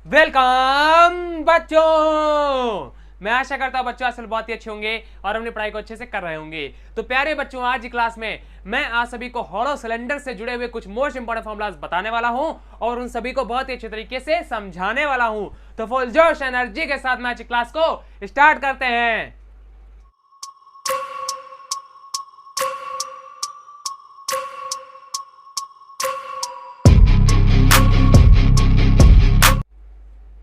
Welcome बच्चों। मैं आशा करता हूं बच्चों असल बहुत ही अच्छे होंगे और अपनी पढ़ाई को अच्छे से कर रहे होंगे। तो प्यारे बच्चों, आज की क्लास में मैं आप सभी को हॉलो सिलेंडर से जुड़े हुए कुछ मोस्ट इंपॉर्टेंट फॉर्मूलाज बताने वाला हूं और उन सभी को बहुत ही अच्छे तरीके से समझाने वाला हूं। तो फुल जोश एनर्जी के साथ में आज की क्लास को स्टार्ट करते हैं।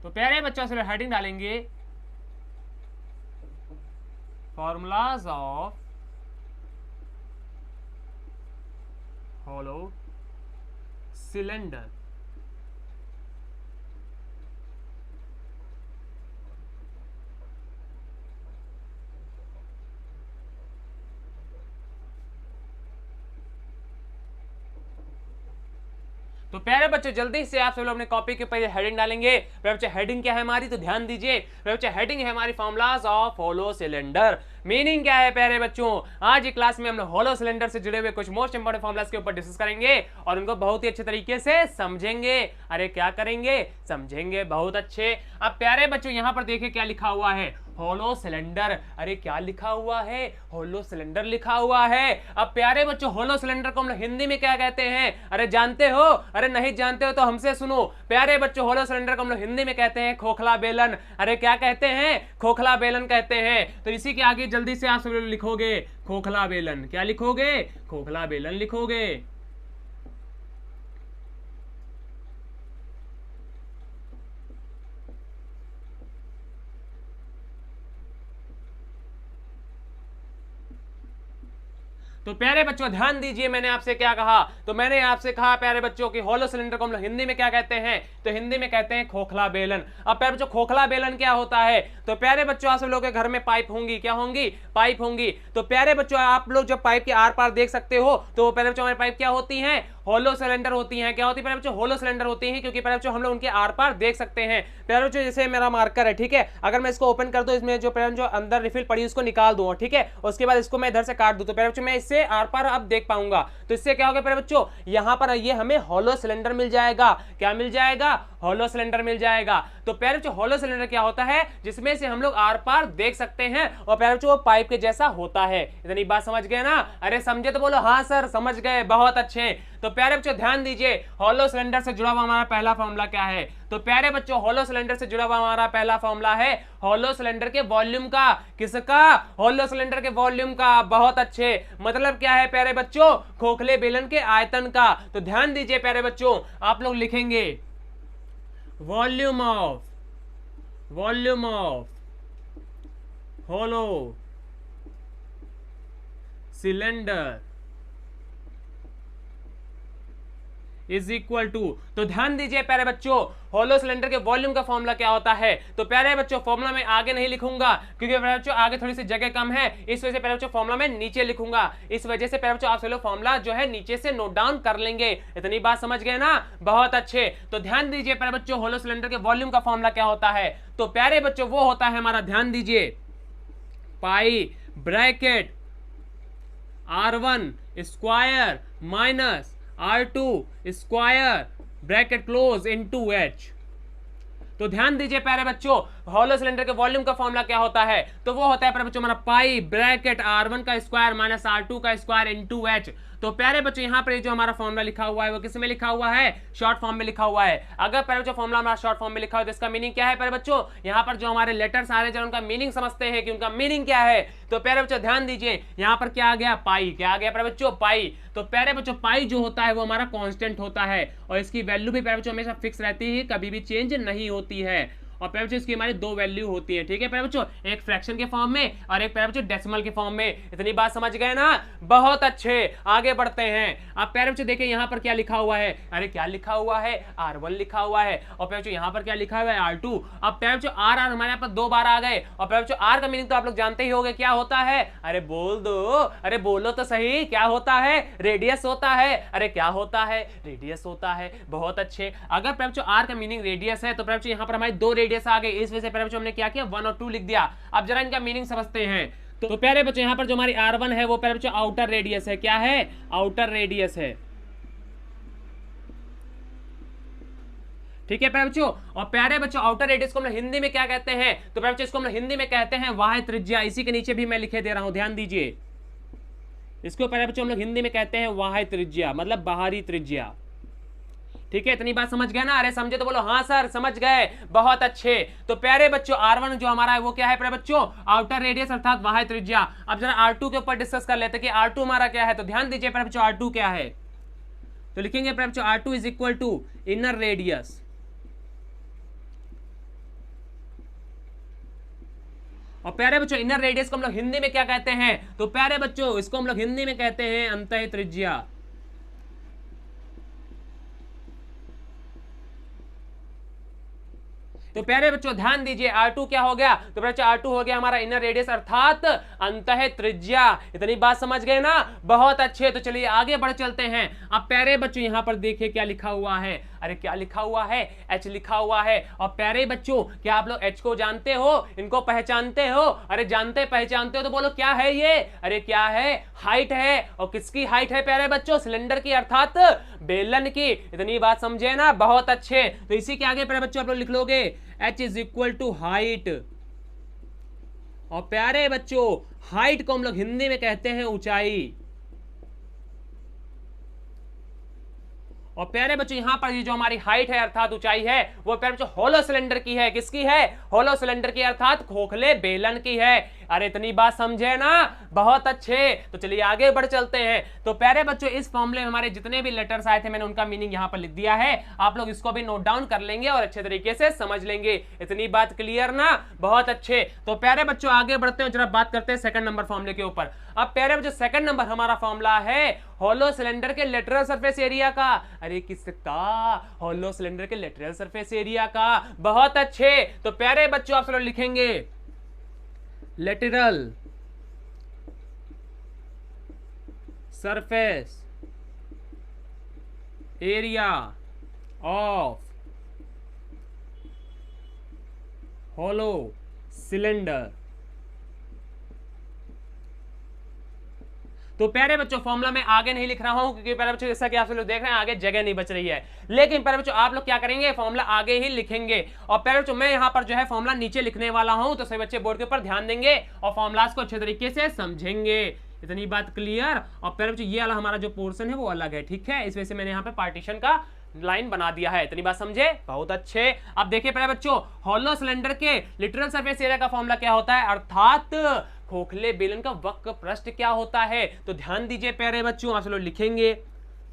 तो प्यारे बच्चों से हेडिंग डालेंगे फॉर्मूलाज ऑफ हॉलो सिलेंडर। तो प्यारे बच्चों, जल्दी से आप सब लोग अपने कॉपी के ऊपर हेडिंग डालेंगे। प्यारे बच्चों, हेडिंग क्या है हमारी, तो ध्यान दीजिए। प्यारे बच्चों, हेडिंग है हमारी formulas of hollow cylinder. Meaning क्या है प्यारे बच्चों, आज की क्लास में हम लोग हॉलो सिलेंडर से जुड़े हुए कुछ मोस्ट इंपोर्टेंट फॉर्मूलाज के ऊपर डिस्कस करेंगे और उनको बहुत ही अच्छे तरीके से समझेंगे। अरे क्या करेंगे, समझेंगे, बहुत अच्छे। अब प्यारे बच्चों यहाँ पर देखिए क्या लिखा हुआ है, हॉलो सिलेंडर। अरे क्या लिखा हुआ है, हॉलो सिलेंडर लिखा हुआ है। अब प्यारे बच्चों, हॉलो सिलेंडर को हम लोग हिंदी में क्या कहते हैं, अरे जानते हो? अरे नहीं जानते हो तो हमसे सुनो। प्यारे बच्चों, हॉलो सिलेंडर को हम लोग हिंदी में कहते हैं खोखला बेलन। अरे क्या कहते हैं, खोखला बेलन कहते हैं। तो इसी के आगे जल्दी से आप सब लोग लिखोगे खोखला बेलन। क्या लिखोगे, खोखला बेलन लिखोगे। तो प्यारे बच्चों ध्यान दीजिए, मैंने आपसे क्या कहा, तो मैंने आपसे कहा प्यारे बच्चों की हॉलो सिलेंडर को हम लोग हिंदी में क्या कहते हैं, तो हिंदी में कहते हैं खोखला बेलन। अब प्यारे बच्चों, खोखला बेलन क्या होता है, तो प्यारे बच्चों आप सब लोगों के घर में पाइप होंगी, क्या होंगी, पाइप होंगी। तो प्यारे बच्चों, आप लोग जब पाइप के आर पार देख सकते हो तो प्यारे बच्चों हमारी पाइप क्या होती है, हॉलो सिलेंडर होती हैं। क्या होती है प्यारे बच्चों, हॉलो सिलेंडर होती हैं, क्योंकि प्यारे बच्चों हम लोग उनके आर पार देख सकते हैं। प्यारे बच्चों जैसे मेरा मार्कर है, ठीक है, अगर मैं इसको ओपन कर दूं, इसमें जो प्यारे जो अंदर रिफिल पड़ी उसको निकाल दूं, ठीक है, उसके बाद इसको मैं इधर से काट दूं, तो प्यारे बच्चों मैं इससे आर पार अब देख पाऊंगा। तो इससे क्या होगा प्यारे बच्चों, यहां पर ये हमें हॉलो सिलेंडर मिल जाएगा। क्या मिल जाएगा, हॉलो सिलेंडर मिल जाएगा। तो प्यारे बच्चों, हॉलो सिलेंडर क्या होता है, जिसमें से हम लोग आर पार देख सकते हैं और प्यारे बच्चों वो पाइप के जैसा होता है। इतनी बात समझ गए ना? अरे समझे तो बोलो हाँ सर, समझ गए, बहुत अच्छे। तो प्यारे बच्चों ध्यान दीजिए, हॉलो सिलेंडर से जुड़ा हुआ हमारा पहला फॉर्मूला क्या है, तो प्यारे बच्चों हॉलो सिलेंडर से जुड़ा हुआ हमारा पहला फॉर्मूला है हॉलो सिलेंडर के वॉल्यूम का। किसका, हॉलो सिलेंडर के वॉल्यूम का। बहुत अच्छे। मतलब क्या है प्यारे बच्चों, खोखले बेलन के आयतन का। तो ध्यान दीजिए प्यारे बच्चों, आप लोग लिखेंगे volume of hollow cylinder is equal to, तो ध्यान दीजिए प्यारे बच्चों, हॉलो सिलेंडर के वॉल्यूम का फॉर्मूला क्या होता है, तो प्यारे बच्चों फॉर्मूला में आगे नहीं लिखूंगा क्योंकि प्यारे बच्चों आगे थोड़ी सी जगह कम है, इस वजह से प्यारे बच्चों फॉर्मूला में नीचे लिखूंगा। इस वजह से प्यारे बच्चों आप सब लोग फॉर्मूला जो है नीचे से नोट डाउन कर लेंगे। इतनी बात समझ गए ना? बहुत अच्छे। तो ध्यान दीजिए प्यारे बच्चों, हॉलो सिलेंडर के वॉल्यूम का फॉर्मूला क्या होता है, तो प्यारे बच्चों वो होता है हमारा, ध्यान दीजिए, pi bracket R1 square minus R2 square bracket close into H। तो ध्यान दीजिए प्यारे बच्चों, हॉलो सिलेंडर के वॉल्यूम का फॉर्मूला क्या होता है, तो वो होता है प्यारे बच्चों हमारा पाई ब्रैकेट R1 का स्क्वायर माइनस R2 का स्क्वायर इनटू H। तो प्यारे बच्चों यहाँ पर जो हमारा फॉर्मूला लिखा हुआ है वो किस में लिखा हुआ है, शॉर्ट फॉर्म में लिखा हुआ है। अगर प्यारे बच्चों फॉर्मूला हमारा शॉर्ट फॉर्म में लिखा हुआ है तो इसका मीनिंग क्या है प्यारे बच्चों, यहाँ पर जो हमारे लेटर्स आ रहे हैं उनका मीनिंग समझते हैं कि उनका मीनिंग क्या है। तो प्यारे बच्चों ध्यान दीजिए, यहाँ पर क्या आ गया, पाई। क्या आ गया प्यारे बच्चों, पाई। तो प्यारे बच्चों पाई जो होता है वो हमारा कांस्टेंट होता है और इसकी वैल्यू भी प्यारे बच्चों हमेशा फिक्स रहती है, कभी भी चेंज नहीं होती है। और प्यारे बच्चों इसकी हमारी दो वैल्यू होती है, ठीक है प्यारे बच्चों, एक फ्रैक्शन के फॉर्म में और एक प्यारे बच्चों डेसिमल के फॉर्म में। इतनी बात समझ गए ना? बहुत अच्छे, आगे बढ़ते हैं। अब प्यारे बच्चों देखिए यहाँ पर क्या लिखा हुआ है, अरे क्या लिखा हुआ है, R1 लिखा हुआ है और प्यारे बच्चों यहाँ पर क्या लिखा हुआ है, R2। अब प्यारे बच्चों R हमारे यहाँ पर दो बार आ गए और प्यारे बच्चों R का मीनिंग तो आप लोग जानते ही होंगे, क्या होता है, अरे बोल दो, अरे बोलो तो सही, क्या होता है, रेडियस होता है। अरे क्या होता है, रेडियस होता है। बहुत अच्छे। अगर प्यारे बच्चों R का मीनिंग रेडियस है तो प्यारे बच्चों यहाँ पर हमारी दो रेडियस आ गई, इस वजह से प्यारे बच्चों हमने क्या किया, 1 और 2 लिख दिया। अब जरा इनका मीनिंग समझते हैं। तो प्यारे बच्चों यहाँ पर जो हमारी R1 है वो प्यारे बच्चों आउटर रेडियस है। क्या है, आउटर रेडियस है। ठीक है प्यारे बच्चों। और प्यारे बच्चों आउटर रेडियस को हम लोग हिंदी में क्या कहते हैं, तो प्यारे बच्चों इसको हम लोग हिंदी में कहते हैं बाह्य त्रिज्या। इसी के नीचे भी मैं लिखे दे रहा हूं, ध्यान दीजिए। इसको प्यारे बच्चों हम लोग हिंदी में कहते हैं बाह्य त्रिज्या, मतलब बाहरी त्रिज्या। ठीक है, इतनी बात समझ गए ना? अरे समझे तो बोलो हाँ सर समझ गए, बहुत अच्छे। तो प्यारे बच्चों R1 जो हमारा है वो क्या है प्यारे बच्चों, आउटर रेडियस अर्थात बाह्य त्रिज्या। अब जरा R2 के ऊपर डिस्कस कर लेते हैं कि R2 हमारा क्या है। तो ध्यान दीजिए प्यारे बच्चों R2 क्या है, तो लिखेंगे प्यारे बच्चों R2 is equal to inner radius. और प्यारे बच्चों इनर रेडियस को हम लोग हिंदी में क्या कहते हैं, तो प्यारे बच्चों इसको हम लोग हिंदी में कहते हैं अंतः त्रिज्या। तो प्यारे बच्चों ध्यान दीजिए R2 क्या हो गया, तो प्यारे बच्चों R2 हो गया हमारा इनर रेडियस अर्थात अंतः त्रिज्या। इतनी बात समझ गए ना, बहुत अच्छे। तो चलिए आगे बढ़ चलते हैं। अब प्यारे बच्चों यहां पर देखिए क्या लिखा हुआ है, अरे क्या लिखा हुआ है, H लिखा हुआ है। और प्यारे बच्चों क्या आप लोग H को जानते हो, इनको पहचानते हो? अरे जानते पहचानते हो तो बोलो क्या है ये, अरे क्या है, हाइट है। और किसकी हाइट है प्यारे बच्चों, सिलेंडर की अर्थात बेलन की। इतनी बात समझे ना, बहुत अच्छे। तो इसी के आगे प्यारे बच्चों आप लोग लिख लोगे H is equal to height. और प्यारे बच्चों हाइट को हम लोग हिंदी में कहते हैं ऊंचाई। और प्यारे बच्चों यहां पर ये जो हमारी हाइट है अर्थात ऊंचाई है वो प्यारे बच्चों होलो सिलेंडर की है। किसकी है, होलो सिलेंडर की अर्थात खोखले बेलन की है। अरे इतनी बात समझे ना, बहुत अच्छे। तो चलिए आगे बढ़ चलते हैं। तो प्यारे बच्चों इस फॉर्मूले में हमारे जितने भी लेटर्स आए थे मैंने उनका मीनिंग यहां पर लिख दिया है, आप लोग इसको भी नोट डाउन कर लेंगे और अच्छे तरीके से समझ लेंगे। इतनी बात क्लियर ना, बहुत अच्छे। तो प्यारे बच्चों आगे बढ़ते हैं, जरा बात करते हैं सेकंड नंबर फॉर्मूले के ऊपर। अब प्यारे बच्चों सेकंड नंबर हमारा फॉर्मूला है होलो सिलेंडर के लेटरल सरफेस एरिया का। अरे किसका, होलो सिलेंडर के लेटरल सरफेस एरिया का, बहुत अच्छे। तो प्यारे बच्चों आप सब लिखेंगे lateral surface area of hollow cylinder. तो प्यारे बच्चों फॉर्मूला में आगे नहीं लिख रहा हूं क्योंकि प्यारे बच्चों जैसा कि आप लोग देख रहे हैं आगे जगह नहीं बच रही है, लेकिन प्यारे बच्चों आप लोग क्या करेंगे, फॉर्मूला आगे ही लिखेंगे। और प्यारे बच्चों मैं यहां पर जो है फॉर्मूला नीचे लिखने वाला हूं, तो सभी बच्चे बोर्ड के ऊपर ध्यान देंगे और फॉर्मूलाज को अच्छे तरीके से समझेंगे। इतनी बात क्लियर। और प्यारे बच्चों ये वाला हमारा जो पोर्शन है वो अलग है, ठीक है, इस वजह से मैंने यहाँ पे पार्टीशन का लाइन बना दिया है। इतनी बात समझे, बहुत अच्छे। अब देखिए प्यारे बच्चों होलो सिलेंडर के लिटरल सरफेस एरिया का फॉर्मूला क्या होता है, अर्थात खोखले बेलन का वक्र पृष्ठ क्या होता है। तो ध्यान दीजिए प्यारे बच्चों, आप लोग लिखेंगे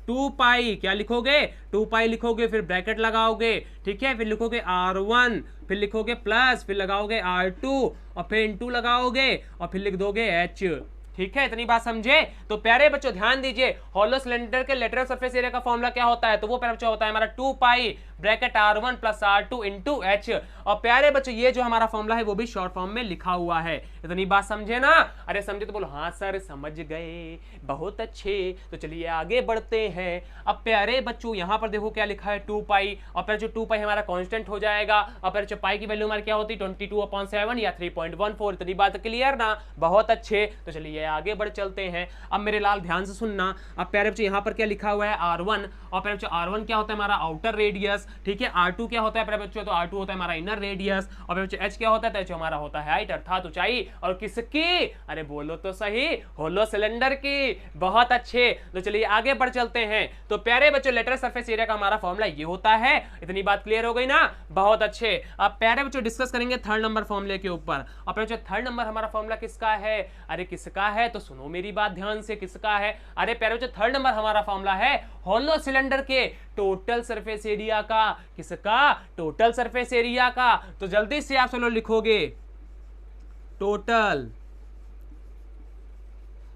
2 पाई, क्या लिखोगे, 2 पाई लिखोगे, फिर ब्रैकेट लगाओगे, ठीक है, फिर लिखोगे R1, फिर लिखोगे प्लस, फिर लगाओगे R2 और फिर इनटू लगाओगे और फिर लिख दोगे H। ठीक है, इतनी बात समझे। तो प्यारे बच्चों ध्यान दीजिए होलो सिलेंडर के लेटरल सरफेस एरिया का फॉर्मूला क्या होता है, तो वो प्यारे बच्चों होता है हमारा 2 pi bracket R1 plus R2 into H। और प्यारे बच्चों ये जो हमारा फॉर्मूला है वो भी शॉर्ट फॉर्म में लिखा हुआ है। इतनी बात समझे ना, अरे समझे तो बोलो हाँ सर समझ गए, बहुत अच्छे। तो चलिए आगे बढ़ते हैं। अब प्यारे बच्चों यहाँ पर देखो क्या लिखा है 2 पाई, और प्यारे जो 2 पाई हमारा कांस्टेंट हो जाएगा, और प्यारे जो पाई की वैल्यू हमारी क्या होती है 22/7 या 3.14। इतनी बात क्लियर ना, बहुत अच्छे। तो चलिए आगे बढ़ चलते हैं। अब मेरे लाल ध्यान से सुनना। अब प्यारे बच्चों यहाँ पर क्या लिखा हुआ है R1, और प्यारे बच्चों R1 क्या होता है हमारा आउटर रेडियस, ठीक है। R2 क्या होता है प्यारे बच्चों, तो R2 होता है हमारा इनर रेडियस। और प्यारे बच्चों H क्या होता है, तो H हमारा होता है हाइट अर्थात ऊंचाई। और किसकी, अरे बोलो तो सही, होलो सिलेंडर की, बहुत अच्छे। तो चलिए आगे बढ़ चलते हैं। तो प्यारे बच्चों लेटरल सरफेस एरिया का हमारा फॉर्मूला ये होता है। इतनी बात क्लियर हो गई ना, बहुत अच्छे। अब प्यारे बच्चों डिस्कस करेंगे थर्ड नंबर फॉर्मूले के ऊपर। और प्यारे बच्चों थर्ड नंबर हमारा फॉर्मूला किसका है, अरे किसका है, तो सुनो मेरी बात ध्यान से, किसका है। अरे प्यारे बच्चों थर्ड नंबर हमारा फॉर्मूला है होलो सिलेंडर के टोटल सरफेस एरिया का। किसका, टोटल सरफेस एरिया का। तो जल्दी से आप सब लोग लिखोगे total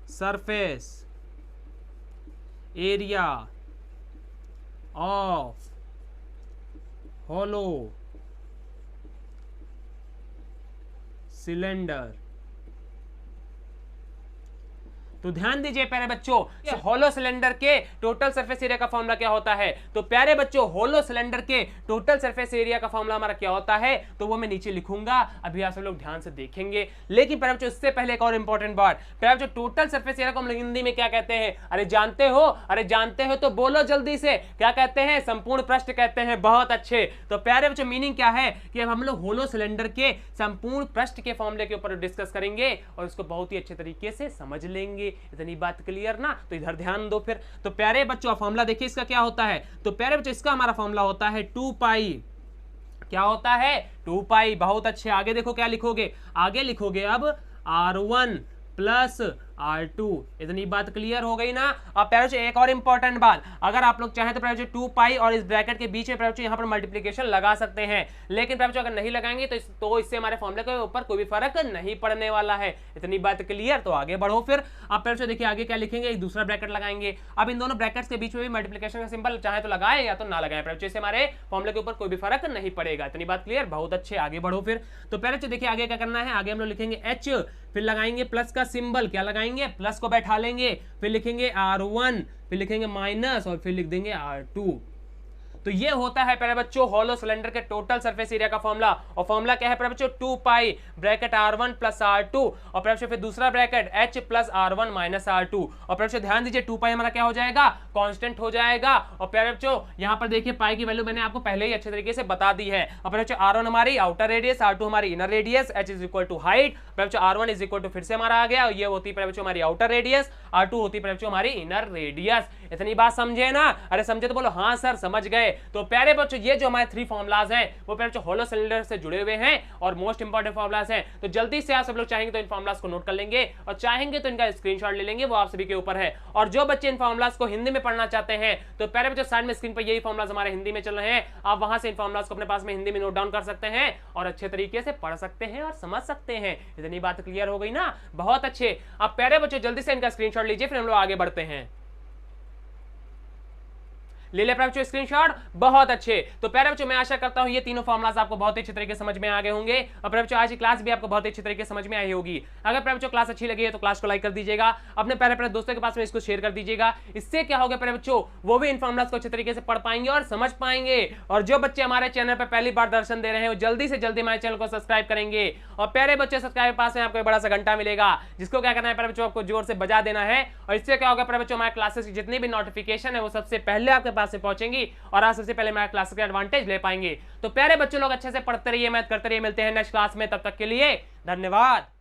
surface area of hollow cylinder. तो ध्यान दीजिए प्यारे बच्चों, होलो सिलेंडर के टोटल सरफेस एरिया का फॉर्मूला क्या होता है। तो प्यारे बच्चों, होलो सिलेंडर के टोटल सरफेस एरिया का फॉर्मूला हमारा क्या होता है, तो वो मैं नीचे लिखूंगा, अभी आप सब लोग ध्यान से देखेंगे। लेकिन प्यारे बच्चों, इससे पहले एक और इंपॉर्टेंट बात, प्यारे बच्चों, टोटल सरफेस एरिया को हम लोग हिंदी में क्या कहते हैं? अरे जानते हो? अरे जानते हो तो बोलो जल्दी से, क्या कहते हैं? संपूर्ण पृष्ठ कहते हैं। बहुत अच्छे। तो प्यारे बच्चों, मीनिंग क्या है कि अब हम लोग होलो सिलेंडर के संपूर्ण पृष्ठ के फॉर्मूले के ऊपर डिस्कस करेंगे और इसको बहुत ही अच्छे तरीके से समझ लेंगे। इतनी बात क्लियर ना? तो इधर ध्यान दो फिर। तो प्यारे बच्चों, फॉर्मूला देखिए इसका क्या होता है। तो प्यारे बच्चों, इसका हमारा फॉर्मूला होता है 2 पाई। क्या होता है? 2 पाई। बहुत अच्छे। आगे देखो क्या लिखोगे, आगे लिखोगे अब R1 प्लस R2। इतनी बात क्लियर हो गई ना? अब प्यारे बच्चों, एक और इंपॉर्टेंट बात, अगर आप लोग चाहें तो प्यारे बच्चों 2 पाई और इस ब्रैकेट के बीच में प्यारे बच्चों यहाँ पर मल्टीप्लिकेशन लगा सकते हैं। लेकिन प्यारे बच्चों, अगर नहीं लगाएंगे तो इससे हमारे फॉर्मूले के ऊपर कोई भी फर्क नहीं पड़ने वाला है। इतनी बात क्लियर? तो आगे बढ़ो फिर। अब प्यारे बच्चों देखिए आगे क्या लिखेंगे, एक दूसरा ब्रैकेट लगाएंगे। अब इन दोनों ब्रैकेट्स के बीच में भी मल्टीप्लिकेशन का सिंबल चाहे तो लगाए या तो ना लगाए प्यारे बच्चों, इससे हमारे फॉर्मूले के ऊपर कोई भी फर्क नहीं पड़ेगा। इतनी बात क्लियर? बहुत अच्छे। आगे बढ़ो फिर। तो प्यारे बच्चों देखिए आगे क्या करना है, आगे हम लोग लिखेंगे H, फिर लगाएंगे प्लस का सिंबल। क्या लगाएंगे? प्लस को बैठा लेंगे, फिर लिखेंगे R1, फिर लिखेंगे माइनस और फिर लिख देंगे R2। तो ये होता है प्यारे बच्चों होलो सिलेंडर के टोटल सरफेस एरिया का फॉर्मूला। और फॉर्मूला क्या है प्यारे बच्चों? 2 pi bracket R1 plus R2 और प्यारे बच्चों फिर दूसरा bracket H plus R1 minus R2। और प्यारे बच्चों ध्यान दीजिए 2 पाई हमारा क्या हो जाएगा? कांस्टेंट हो जाएगा। और प्यारे बच्चों यहाँ पर देखिए पाई की वैल्यू मैंने आपको पहले ही अच्छे तरीके से बता दी है। और प्यारे बच्चों R1 हमारी आउटर रेडियस, R2 हमारी inner radius, H is equal to height. प्यारे बच्चों R1 इज इक्वल टू फिर से हमारा आ गया, ये होती है प्यारे बच्चों हमारी आउटर रेडियस, R2 होती है प्यारे बच्चों हमारी इनर रेडियस। इतनी बात समझे ना? अरे समझे तो बोलो हाँ सर समझ गए। तो प्यारे बच्चों, ये जो हमारे 3 फॉर्मुलाज हैं वो प्यारे बच्चों होलो सिलेंडर से जुड़े हुए हैं और मोस्ट इंपॉर्टेंट फॉर्मुलाज हैं। तो जल्दी से आप सब लोग चाहेंगे तो इन फॉर्मुलाज को नोट कर लेंगे और चाहेंगे तो इनका स्क्रीनशॉट ले लेंगे, वो आप सभी के ऊपर है। और जो बच्चे इन फॉर्मुलाज को हिंदी में पढ़ना चाहते हैं तो प्यारे बच्चों साइड में स्क्रीन पर यही फॉर्मुलाज हमारे हिंदी में चल रहे हैं, आप वहां से इन फॉर्मुलाज को अपने पास में हिंदी में नोट डाउन कर सकते हैं और अच्छे तरीके से पढ़ सकते हैं और समझ सकते हैं। इतनी बात क्लियर हो गई ना? बहुत अच्छे। अब प्यारे बच्चों जल्दी से इनका स्क्रीनशॉट लीजिए, फिर हम लोग आगे बढ़ते हैं। ले ले प्यारे बच्चों स्क्रीनशॉट। बहुत अच्छे। तो प्यारे बच्चों मैं आशा करता हूं ये तीनों फॉर्मुलाज आपको बहुत ही अच्छे तरीके से समझ में आ गए होंगे और प्यारे बच्चों आज की क्लास भी आपको बहुत ही अच्छे तरीके से समझ में आई होगी। अगर प्यारे बच्चों क्लास अच्छी लगी है तो क्लास को लाइक कर दीजिएगा, अपने प्यारे प्यारे दोस्तों के पास में इसको शेयर कर दीजिएगा। इससे क्या होगा प्यारे बच्चों, वो भी इन फॉर्मुलाज को अच्छे तरीके से पढ़ पाएंगे और समझ पाएंगे। और जो बच्चे हमारे चैनल पर पहली बार दर्शन दे रहे हैं वो जल्दी से जल्दी हमारे चैनल को सब्सक्राइब करेंगे। और प्यारे बच्चे सब्सक्राइब पास में आपको बड़ा सा घंटा मिलेगा जिसको क्या करना है प्यारे बच्चों, आपको जोर से बजा देना है। और इससे क्या होगा प्यारे बच्चों, हमारे क्लासेस की जितनी भी नोटिफिकेशन है वो सबसे पहले आपके पास से पहुंचेंगी और आप सबसे पहले हमारे क्लास के एडवांटेज ले पाएंगे। तो प्यारे बच्चों लोग अच्छे से पढ़ते रहिए, मेहनत करते रहिए। मिलते हैं नेक्स्ट क्लास में, तब तक के लिए धन्यवाद।